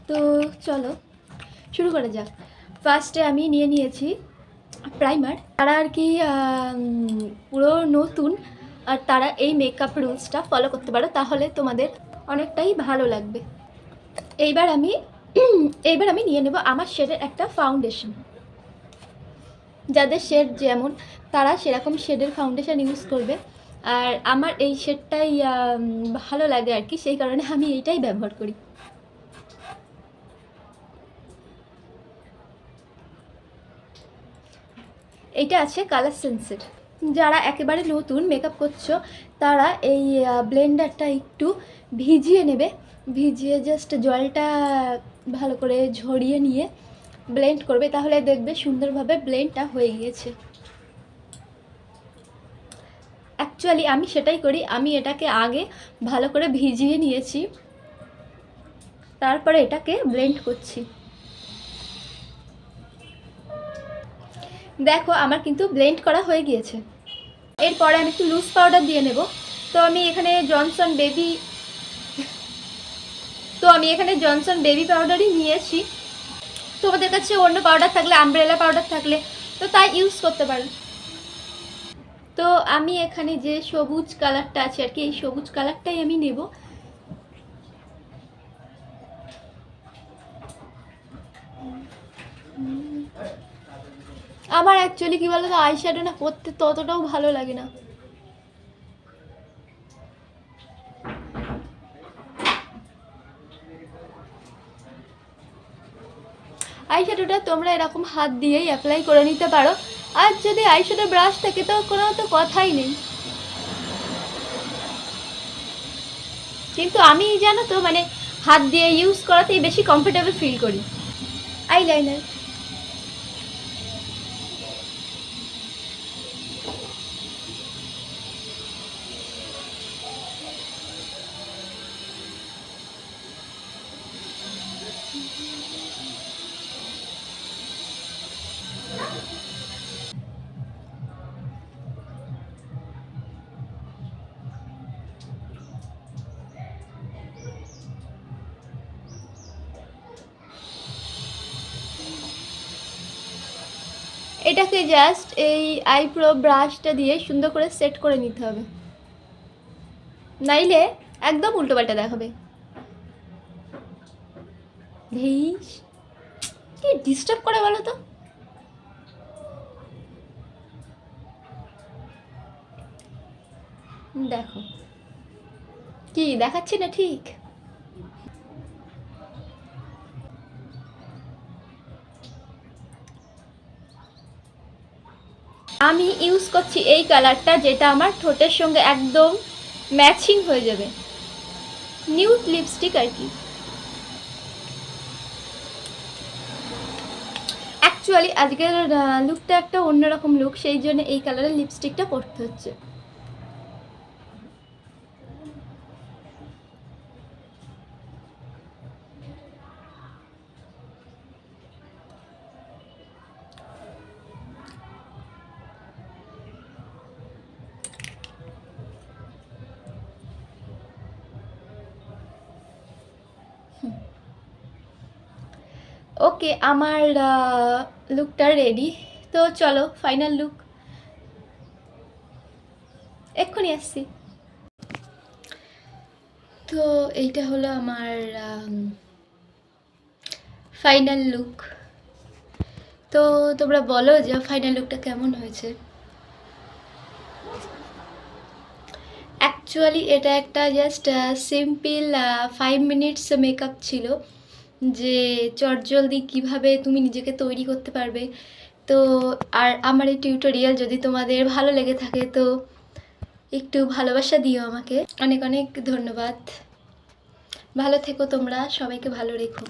তো চলো শুরু করা যাক। ফার্স্টে আমি নিয়ে নিয়েছি প্রাইমার। তারা আর কি পুরো নতুন, আর তারা এই মেকআপ রুলসটা ফলো করতে পারো, তাহলে তোমাদের অনেকটাই ভালো লাগবে। এইবার আমি নিয়ে নেব আমার শেডের একটা ফাউন্ডেশন। যাদের শেড যেমন তারা সেরকম শেডের ফাউন্ডেশন ইউজ করবে, আর আমার এই শেডটাই ভালো লাগে আর কি, সেই কারণে আমি এইটাই ব্যবহার করি। এইটা আছে কালার সেন্সের। যারা একেবারে নতুন মেকআপ করছো তারা এই ব্লেন্ডারটা একটু ভিজিয়ে নেবে, ভিজিয়ে জাস্ট জলটা ভালো করে ঝরিয়ে নিয়ে ব্লেন্ড করবে, তাহলে দেখবে সুন্দরভাবে ব্লেন্ডটা হয়ে গিয়েছে। অ্যাকচুয়ালি আমি সেটাই করি, আমি এটাকে আগে ভালো করে ভিজিয়ে নিয়েছি, তারপরে এটাকে ব্লেন্ড করছি। দেখো আমার কিন্তু ব্লেন্ড করা হয়ে গিয়েছে। এরপরে আমি একটু লুজ পাউডার দিয়ে নেব। তো আমি এখানে জনসন বেবি পাউডারই নিয়েছি। তোমাদের কাছে অন্য পাউডার থাকলে, আমব্রেলা পাউডার থাকলে তো তাই ইউজ করতে পারো। তো আমি এখানে যে সবুজ কালারটা আছে আর কি, এই সবুজ কালারটাই আমি নেব। আমার অ্যাকচুয়ালি কী বলো তো, আইশ্যাডো না পরতে ততটাও ভালো লাগে না। আইশ্যাডোটা তোমরা এরকম হাত দিয়েই অ্যাপ্লাই করে নিতে পারো, আর যদি আইশ্যাডো ব্রাশ থাকে তো কোনো তো কথাই নেই। কিন্তু আমি জানো তো মানে হাত দিয়ে ইউজ করাতেই বেশি কমফোর্টেবল ফিল করি। আইলাইনার, এটাকে জাস্ট এই আইব্রো ব্রাশটা দিয়ে সুন্দর করে সেট করে নিতে হবে, নাইলে একদম উল্টোপাল্টা দেখাবে। ভেইস কি ডিস্টার্ব করে বলো তো। দেখো কি দেখাচ্ছি না ঠিক? আমি ইউজ করছি এই কালারটা, যেটা আমার ঠোঁটের সঙ্গে একদম ম্যাচিং হয়ে যাবে, নিউড লিপস্টিক আর কি। অ্যাকচুয়ালি আজকের লুকটা একটা অন্যরকম লুক, সেই জন্য এই কালারের লিপস্টিকটা পরতে হচ্ছে। ওকে, আমার লুকটা রেডি। তো চলো ফাইনাল লুক, এক্ষুনি আসছি। তো এইটা হলো আমার ফাইনাল লুক। তো তোমরা বলো যে ফাইনাল লুকটা কেমন হয়েছে। অ্যাকচুয়ালি এটা একটা জাস্ট সিম্পল 5 মিনিটস মেকআপ ছিল, যে চটজলদি কিভাবে তুমি নিজেকে তৈরি করতে পারবে। তো আর আমার এই টিউটোরিয়াল যদি তোমাদের ভালো লেগে থাকে তো একটু ভালোবাসা দিও আমাকে। অনেক অনেক ধন্যবাদ। ভালো থেকো তোমরা, সবাইকে ভালো রেখো।